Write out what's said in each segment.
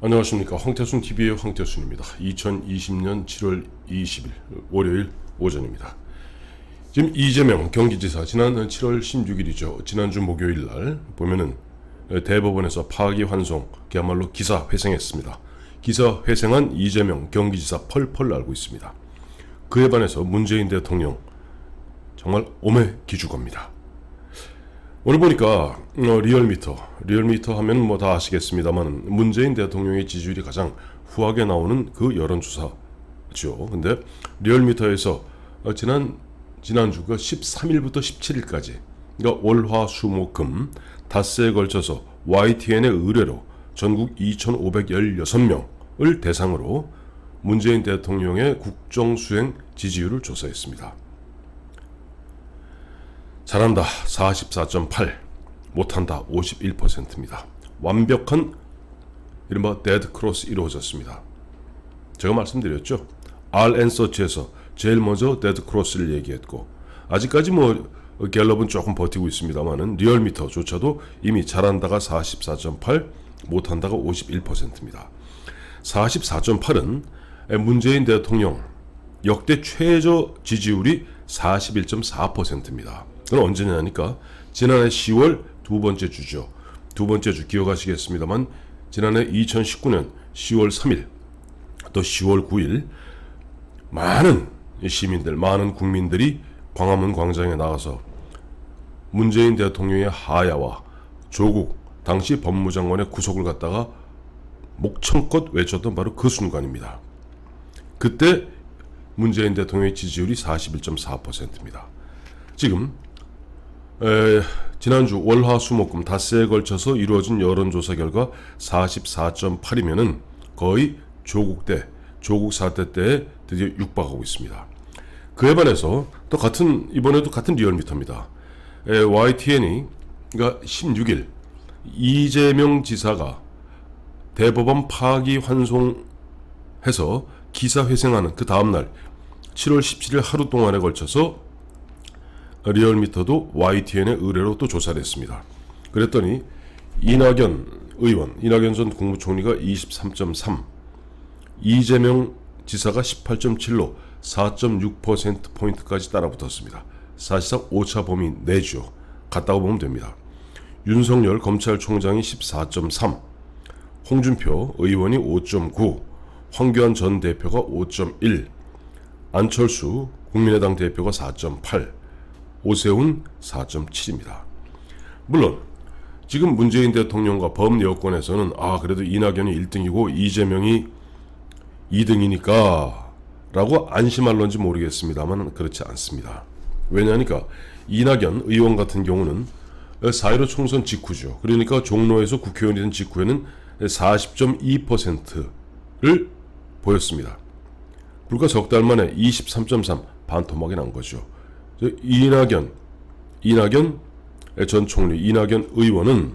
안녕하십니까. 황태순TV의 황태순입니다. 2020년 7월 20일 월요일 오전입니다. 지금 이재명 경기지사 지난 7월 16일이죠. 지난주 목요일 날 보면은 대법원에서 파기환송 그야말로 기사 회생했습니다. 기사 회생한 이재명 경기지사 펄펄 날고 있습니다. 그에 반해서 문재인 대통령 정말 오매 기죽합니다. 오늘 보니까 리얼미터 하면 뭐 다 아시겠습니다만 문재인 대통령의 지지율이 가장 후하게 나오는 그 여론조사죠. 근데 리얼미터에서 지난주가 13일부터 17일까지 그러니까 월화수목금 닷새에 걸쳐서 YTN의 의뢰로 전국 2,516명을 대상으로 문재인 대통령의 국정수행 지지율을 조사했습니다. 잘한다 44.8, 못한다 51%입니다. 완벽한 이른바 데드크로스 이루어졌습니다. 제가 말씀드렸죠. RN서치에서 제일 먼저 데드크로스를 얘기했고 아직까지 갤럽은 조금 버티고 있습니다만은 리얼미터조차도 이미 잘한다가 44.8, 못한다가 51%입니다. 44.8은 문재인 대통령 역대 최저 지지율이 41.4%입니다. 그건 언제냐니까 지난해 10월 두 번째 주죠. 두 번째 주 기억하시겠습니다만 지난해 2019년 10월 3일 또 10월 9일 많은 시민들, 많은 국민들이 광화문 광장에 나가서 문재인 대통령의 하야와 조국 당시 법무장관의 구속을 갖다가 목청껏 외쳤던 바로 그 순간입니다. 그때 문재인 대통령의 지지율이 41.4%입니다. 지금 지난주 월화수목금 닷새에 걸쳐서 이루어진 여론조사 결과 44.8이면은 거의 조국 사태 때에 드디어 육박하고 있습니다. 그에 반해서 또 이번에도 같은 리얼미터입니다. YTN이 그러니까 16일 이재명 지사가 대법원 파기환송해서 기사 회생하는 그 다음날 7월 17일 하루 동안에 걸쳐서 리얼미터도 YTN의 의뢰로 또 조사를 했습니다. 그랬더니 이낙연 전 국무총리가 23.3, 이재명 지사가 18.7로 4.6%포인트까지 따라붙었습니다. 사실상 오차 범위 내죠. 같다고 보면 됩니다. 윤석열 검찰총장이 14.3, 홍준표 의원이 5.9, 황교안 전 대표가 5.1, 안철수 국민의당 대표가 4.8, 오세훈 4.7입니다. 물론 지금 문재인 대통령과 범여권에서는 그래도 이낙연이 1등이고 이재명이 2등이니까 라고 안심할런지 모르겠습니다만 그렇지 않습니다. 왜냐하니까 이낙연 의원 같은 경우는 4.15 총선 직후죠. 그러니까 종로에서 국회의원이 된 직후에는 40.2%를 보였습니다. 불과 석 달 만에 23.3 반토막이 난 거죠. 이낙연 전 총리, 이낙연 의원은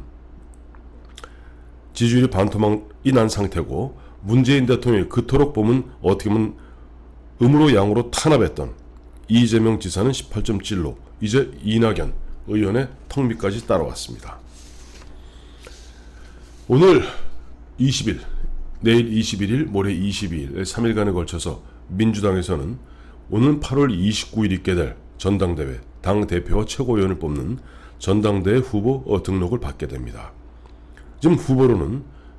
지지율이 반토막이 난 상태고 문재인 대통령이 그토록 보면 어떻게 보면 음으로 양으로 탄압했던 이재명 지사는 18.7로 이제 이낙연 의원의 턱 밑까지 따라왔습니다. 오늘 20일, 내일 21일, 모레 22일 3일간에 걸쳐서 민주당에서는 오는 8월 29일 있게 될 전당대회, 당대표와 최고위원을 뽑는 전당대회 후보 등록을 받게 됩니다. 지금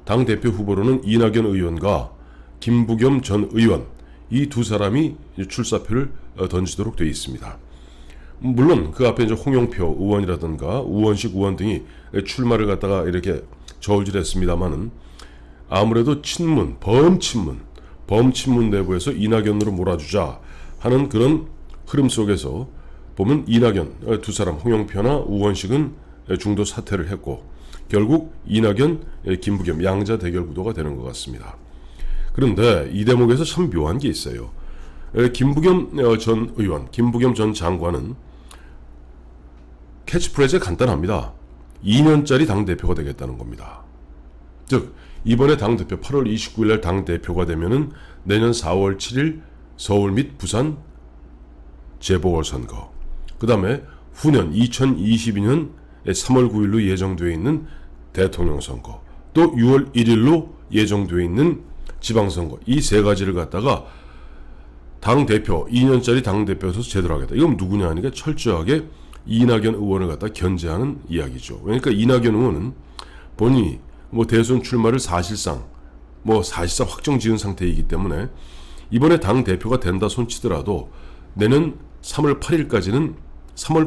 당대표 후보로는 이낙연 의원과 김부겸 전 의원 이 두 사람이 출사표를 던지도록 되어 있습니다. 물론 그 앞에 이제 홍영표 의원이라든가 우원식 의원 등이 출마를 갖다가 이렇게 저울질했습니다만은 아무래도 범친문 내부에서 이낙연으로 몰아주자 하는 그런 흐름 속에서 보면 이낙연 두 사람 홍영표나 우원식은 중도 사퇴를 했고 결국 이낙연, 김부겸 양자 대결 구도가 되는 것 같습니다. 그런데 이 대목에서 참 묘한 게 있어요. 김부겸 전 의원, 김부겸 전 장관은 캐치프레이즈가 간단합니다. 2년짜리 당대표가 되겠다는 겁니다. 즉 이번에 당대표 8월 29일 날 당대표가 되면은 내년 4월 7일 서울 및 부산 재보궐선거, 그 다음에 후년 2022년 3월 9일로 예정되어 있는 대통령 선거, 또 6월 1일로 예정되어 있는 지방선거 이 세 가지를 갖다가 당대표 2년짜리 당대표에서 제대로 하겠다. 이건 누구냐 하니까 철저하게 이낙연 의원을 갖다 견제하는 이야기죠. 그러니까 이낙연 의원은 본인이 대선 출마를 사실상 확정 지은 상태이기 때문에 이번에 당대표가 된다 손치더라도 내년 3월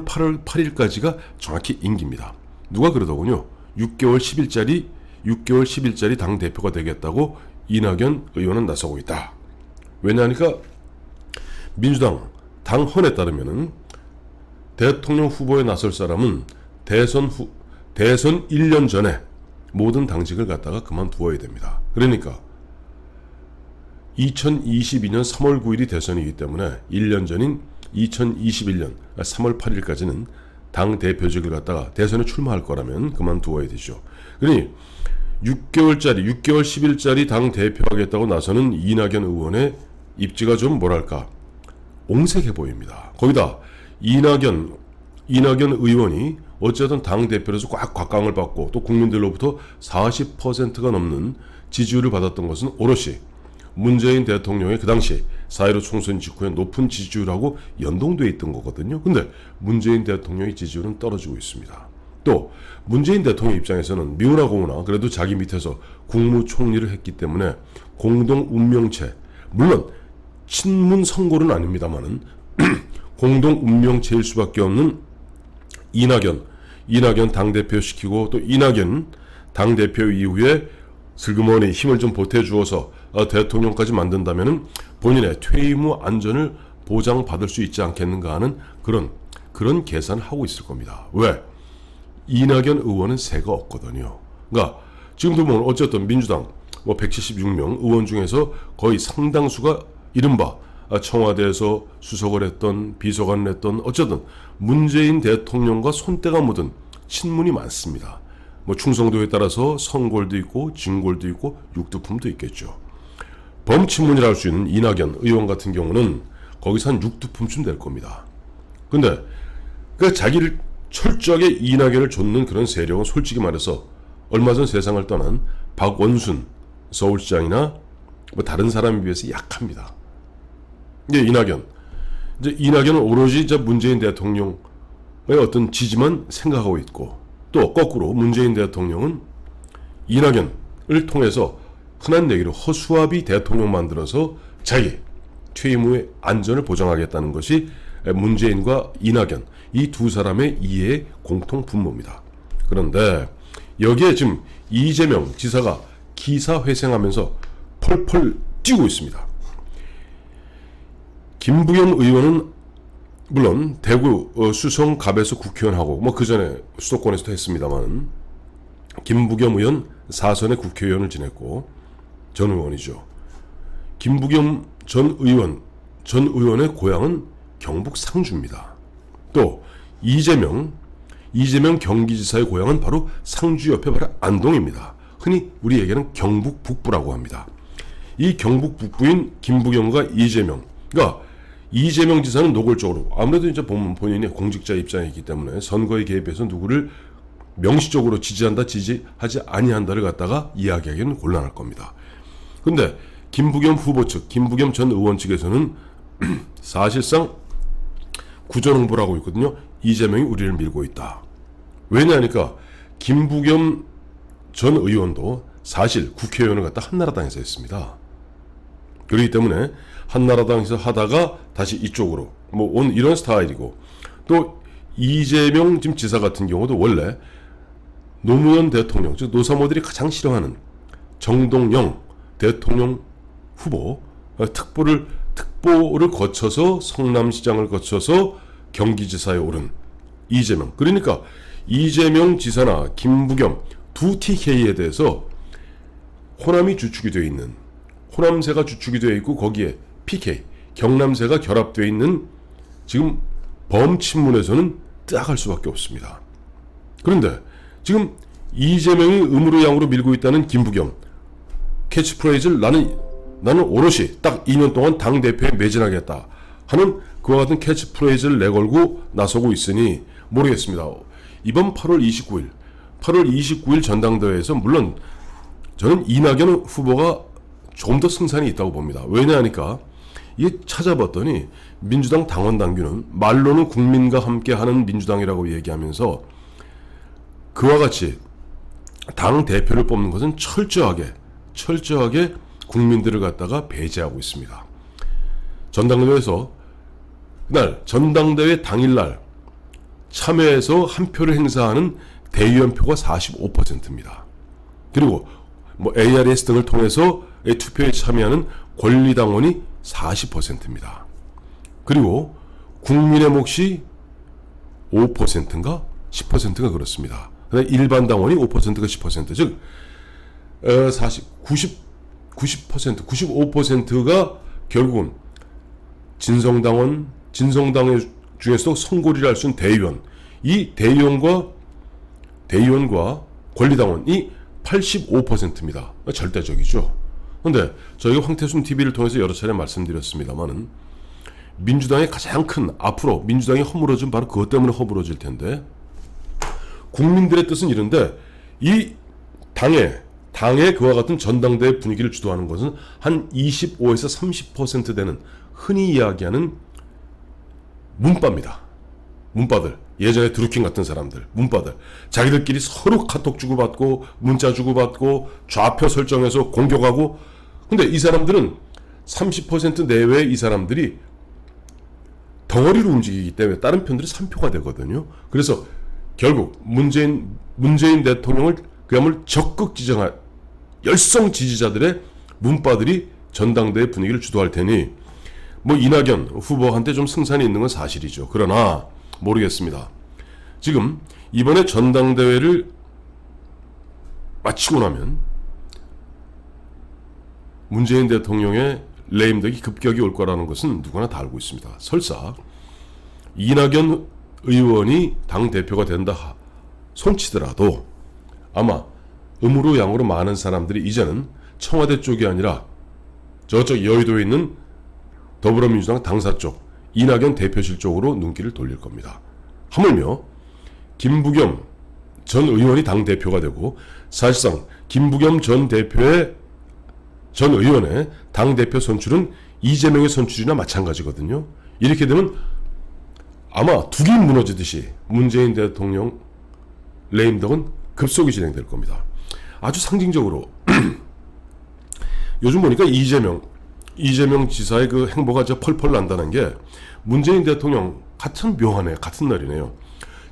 8일까지가 정확히 임기입니다. 누가 그러더군요. 6개월 10일짜리 당대표가 되겠다고 이낙연 의원은 나서고 있다. 왜냐하니까 민주당 당헌에 따르면은 대통령 후보에 나설 사람은 대선 1년 전에 모든 당직을 갖다가 그만두어야 됩니다. 그러니까 2022년 3월 9일이 대선이기 때문에 1년 전인 2021년 3월 8일까지는 당 대표직을 갖다가 대선에 출마할 거라면 그만두어야 되죠. 그러니 6개월 10일짜리 당 대표하겠다고 나서는 이낙연 의원의 입지가 좀 옹색해 보입니다. 거기다 이낙연 의원이 어쨌든 당대표로서 꽉 곽강을 받고 또 국민들로부터 40%가 넘는 지지율을 받았던 것은 오롯이 문재인 대통령의 그 당시 4.15 총선 직후에 높은 지지율하고 연동되어 있던 거거든요. 근데 문재인 대통령의 지지율은 떨어지고 있습니다. 또 문재인 대통령 입장에서는 미우나 고우나 그래도 자기 밑에서 국무총리를 했기 때문에 공동 운명체, 물론 친문 선골은 아닙니다만은 공동 운명체일 수밖에 없는 이낙연 당대표 시키고 또 이낙연 당대표 이후에 슬그머니 힘을 좀 보태주어서 대통령까지 만든다면은 본인의 퇴임 후 안전을 보장받을 수 있지 않겠는가 하는 그런 계산을 하고 있을 겁니다. 왜? 이낙연 의원은 새가 없거든요. 그러니까 지금도 보면 어쨌든 민주당 176명 의원 중에서 거의 상당수가 이른바 청와대에서 수석을 했던 비서관을 했던 어쨌든 문재인 대통령과 손때가 묻은 친문이 많습니다. 충성도에 따라서 선골도 있고 진골도 있고 육두품도 있겠죠. 범친문이라 할 수 있는 이낙연 의원 같은 경우는 거기서 한 육두품쯤 될 겁니다. 근데 자기를 철저하게 이낙연을 좇는 그런 세력은 솔직히 말해서 얼마 전 세상을 떠난 박원순 서울시장이나 다른 사람에 비해서 약합니다. 이낙연은 오로지 문재인 대통령의 어떤 지지만 생각하고 있고 또 거꾸로 문재인 대통령은 이낙연을 통해서 흔한 얘기로 허수아비 대통령 만들어서 자기 퇴임 후의 안전을 보장하겠다는 것이 문재인과 이낙연 이 두 사람의 이해의 공통 분모입니다. 그런데 여기에 지금 이재명 지사가 기사회생하면서 펄펄 뛰고 있습니다. 김부겸 의원은 물론 대구 수성갑에서 국회의원하고 그 전에 수도권에서도 했습니다만 김부겸 의원 4선의 국회의원을 지냈고 전 의원이죠. 김부겸 전 의원의 고향은 경북 상주입니다. 또 이재명 경기지사의 고향은 바로 상주 옆에 바로 안동입니다. 흔히 우리 얘기는 경북 북부라고 합니다. 이 경북 북부인 김부겸과 이재명, 그러니까 이재명 지사는 노골적으로 아무래도 이제 보면 본인이 공직자 입장이기 때문에 선거에 개입해서 누구를 명시적으로 지지한다, 지지하지 아니한다를 갖다가 이야기하기는 곤란할 겁니다. 근데 김부겸 후보 측, 김부겸 전 의원 측에서는 사실상 구전 홍보를 하고 있거든요. 이재명이 우리를 밀고 있다. 왜냐하니까 김부겸 전 의원도 사실 국회의원을 갖다 한나라당에서 했습니다. 그렇기 때문에 한나라당에서 하다가 다시 이쪽으로 온 이런 스타일이고 또 이재명 지금 지사 같은 경우도 원래 노무현 대통령, 즉 노사모들이 가장 싫어하는 정동영 대통령 후보 특보를 거쳐서 성남시장을 거쳐서 경기지사에 오른 이재명. 그러니까 이재명 지사나 김부겸 두 TK에 대해서 호남이 주축이 되어 있는 호남세가 주축이 되어 있고 거기에 PK 경남세가 결합되어 있는 지금 범친문에서는 뜨악할 수밖에 없습니다. 그런데 지금 이재명이 음으로 양으로 밀고 있다는 김부겸 캐치프레이즈를 나는 오롯이 딱 2년 동안 당대표에 매진하겠다 하는 그와 같은 캐치프레이즈를 내걸고 나서고 있으니 모르겠습니다. 이번 8월 29일 전당대회에서 물론 저는 이낙연 후보가 좀 더 승산이 있다고 봅니다. 왜냐하니까 이게 찾아봤더니 민주당 당원 당규는 말로는 국민과 함께하는 민주당이라고 얘기하면서 그와 같이 당 대표를 뽑는 것은 철저하게 국민들을 갖다가 배제하고 있습니다. 전당대회에서 그날 전당대회 당일날 참여해서 한 표를 행사하는 대의원표가 45%입니다. 그리고 뭐 ARS 등을 통해서 투표에 참여하는 권리당원이 40%입니다. 그리고 국민의 몫이 5%인가 10%가 그렇습니다. 일반 당원이 5%가 10%, 즉 90%, 95%가 결국은 진성당 중에서도 선고리를 할 수 있는 대의원, 이 대의원과 권리당원이 85%입니다. 절대적이죠. 그런데 저희가 황태순 TV를 통해서 여러 차례 말씀드렸습니다만은 민주당의 가장 큰, 앞으로 민주당이 허물어진 바로 그것 때문에 허물어질 텐데, 국민들의 뜻은 이런데 이 당의 그와 같은 전당대회 분위기를 주도하는 것은 한 25에서 30% 되는 흔히 이야기하는 문빠입니다. 문빠들, 예전에 드루킹 같은 사람들, 문빠들, 자기들끼리 서로 카톡 주고받고 문자 주고받고 좌표 설정해서 공격하고. 근데 이 사람들은 30% 내외의 이 사람들이 덩어리로 움직이기 때문에 다른 편들이 3표가 되거든요. 그래서 결국 문재인 대통령을 그야말로 적극 지정할 열성 지지자들의 문빠들이 전당대회 분위기를 주도할 테니 뭐 이낙연 후보한테 좀 승산이 있는 건 사실이죠. 그러나 모르겠습니다. 지금 이번에 전당대회를 마치고 나면 문재인 대통령의 레임덕이 급격히 올 거라는 것은 누구나 다 알고 있습니다. 설사 이낙연 의원이 당대표가 된다 손치더라도 아마 음으로 양으로 많은 사람들이 이제는 청와대 쪽이 아니라 저쪽 여의도에 있는 더불어민주당 당사 쪽 이낙연 대표실 쪽으로 눈길을 돌릴 겁니다. 하물며 김부겸 전 의원이 당대표가 되고 사실상 김부겸 전 의원의 당대표 선출은 이재명의 선출이나 마찬가지거든요. 이렇게 되면 아마 둑이 무너지듯이 문재인 대통령 레임덕은 급속히 진행될 겁니다. 아주 상징적으로 요즘 보니까 이재명 지사의 그 행보가 진짜 펄펄 난다는 게 문재인 대통령 같은 묘하네, 같은 날이네요.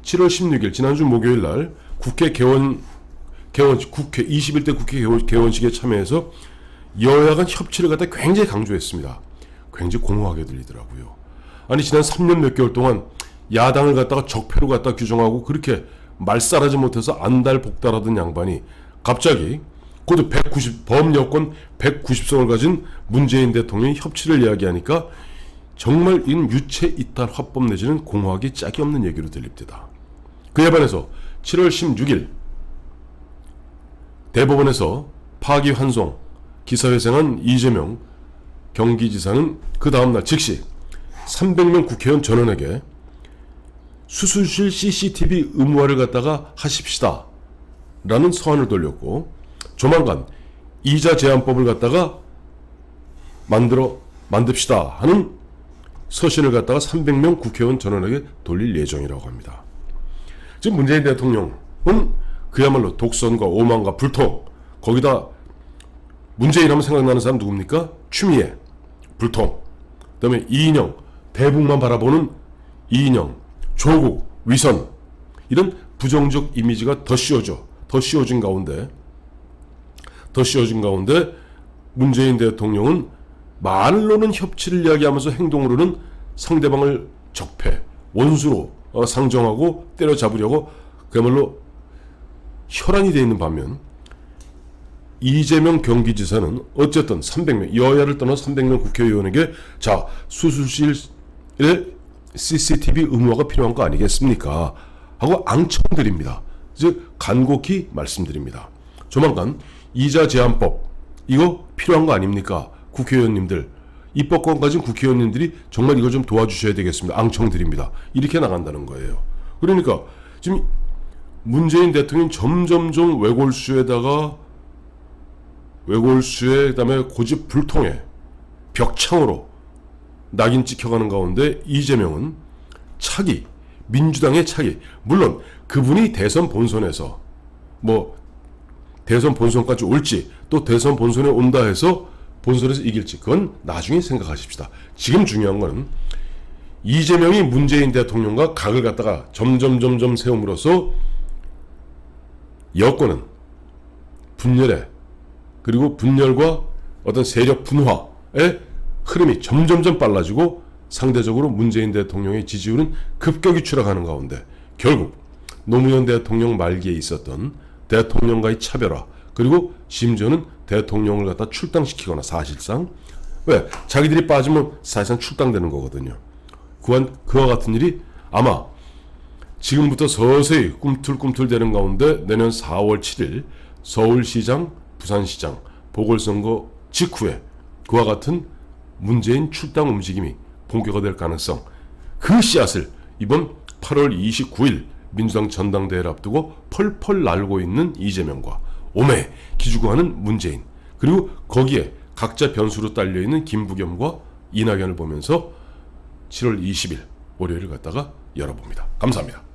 7월 16일 지난주 목요일 날 국회 21대 국회 개원식에 참여해서 여야 간 협치를 갖다 굉장히 강조했습니다. 굉장히 공허하게 들리더라고요. 아니 지난 3년 몇 개월 동안 야당을 갖다가 적폐로 갖다 규정하고 그렇게 말살하지 못해서 안달복달하던 양반이 갑자기 그것도 범여권 190석을 가진 문재인 대통령이 협치를 이야기하니까 정말 이는 유체 이탈 화법 내지는 공허하기 짝이 없는 얘기로 들립니다. 그에 반해서 7월 16일 대법원에서 파기환송 기사회생한 이재명 경기지사는 그 다음날 즉시 300명 국회의원 전원에게 수술실 CCTV 의무화를 갖다가 하십시다 라는 서한을 돌렸고 조만간 이자 제한법을 갖다가 만듭시다 하는 서신을 갖다가 300명 국회의원 전원에게 돌릴 예정이라고 합니다. 지금 문재인 대통령은 그야말로 독선과 오만과 불통, 거기다 문재인 하면 생각나는 사람 누굽니까? 추미애, 불통, 그 다음에 이인영, 대북만 바라보는 이인영, 조국, 위선, 이런 부정적 이미지가 더 씌워진 가운데 문재인 대통령은 말로는 협치를 이야기하면서 행동으로는 상대방을 적폐, 원수로 상정하고 때려잡으려고 그야말로 혈안이 되어 있는 반면 이재명 경기지사는 어쨌든 300명, 여야를 떠나 300명 국회의원에게 자, 수술실에 CCTV 의무화가 필요한 거 아니겠습니까? 하고 앙청드립니다. 즉 간곡히 말씀드립니다. 조만간 이자 제한법 이거 필요한 거 아닙니까? 국회의원님들, 입법권 가진 국회의원님들이 정말 이거 좀 도와주셔야 되겠습니다. 앙청드립니다. 이렇게 나간다는 거예요. 그러니까 지금 문재인 대통령이 점점점 외골수에다가 외골수에 그다음에 고집불통에 벽창으로 낙인 찍혀가는 가운데 이재명은 차기, 민주당의 차기, 물론 그분이 대선 본선에서 뭐 대선 본선까지 올지 또 대선 본선에 온다 해서 본선에서 이길지 그건 나중에 생각하십시다. 지금 중요한 거는 이재명이 문재인 대통령과 각을 갖다가 점점 세움으로써 여권은 분열에 그리고 분열과 어떤 세력 분화의 흐름이 점점 빨라지고 상대적으로 문재인 대통령의 지지율은 급격히 추락하는 가운데 결국 노무현 대통령 말기에 있었던 대통령과의 차별화 그리고 심지어는 대통령을 갖다 출당시키거나 사실상 왜? 자기들이 빠지면 사실상 출당되는 거거든요. 그와 같은 일이 아마 지금부터 서서히 꿈틀꿈틀대는 가운데 내년 4월 7일 서울시장, 부산시장 보궐선거 직후에 그와 같은 문재인 출당 움직임이 본격화될 가능성 그 씨앗을 이번 8월 29일 민주당 전당대회를 앞두고 펄펄 날고 있는 이재명과 오매 기죽어하는 문재인 그리고 거기에 각자 변수로 딸려있는 김부겸과 이낙연을 보면서 7월 20일 월요일을 갖다가 열어봅니다. 감사합니다.